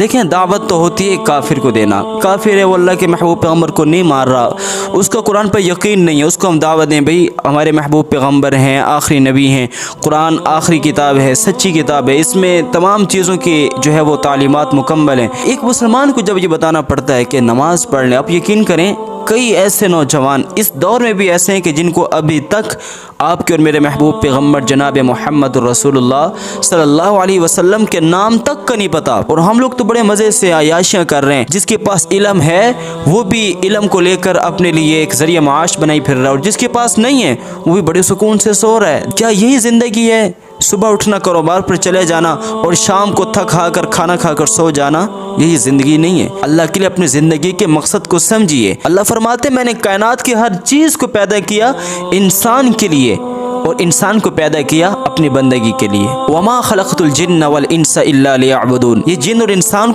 دیکھیں دعوت تو ہوتی ہے کافر کو دینا، کافر ہے وہ اللہ کے محبوب پیغمبر کو نہیں مار رہا، اس کا قرآن پر یقین نہیں ہے، اس کو ہم دعوت دیں بھئی ہمارے محبوب پیغمبر ہیں، آخری نبی ہیں، قرآن آخری کتاب ہے، سچی کتاب ہے، اس میں تمام چیزوں کی جو ہے وہ تعلیمات مکمل ہیں۔ ایک مسلمان کو جب یہ بتانا پڑتا ہے کہ نماز پڑھ لیں، آپ یقین کریں کئی ایسے نوجوان اس دور میں بھی ایسے ہیں کہ جن کو ابھی تک آپ کے اور میرے محبوب پیغمبر جناب محمد رسول اللہ صلی اللہ علیہ وسلم کے نام تک کا نہیں پتا، اور ہم لوگ تو بڑے مزے سے عیاشیاں کر رہے ہیں۔ جس کے پاس علم ہے وہ بھی علم کو لے کر اپنے لیے ایک ذریعہ معاش بنائی پھر رہا ہے، اور جس کے پاس نہیں ہے وہ بھی بڑے سکون سے سو رہا ہے۔ کیا یہی زندگی ہے؟ صبح اٹھنا، کاروبار پر چلے جانا اور شام کو تھک کھا کر کھانا کھا کر سو جانا، یہی زندگی نہیں ہے۔ اللہ کے لیے اپنی زندگی کے مقصد کو سمجھیے۔ اللہ فرماتے میں نے کائنات کی ہر چیز کو پیدا کیا انسان کے لیے، اور انسان کو پیدا کیا اپنی بندگی کے لیے۔ وما خلقت الجن والانس الا لیعبدون، یہ جن اور انسان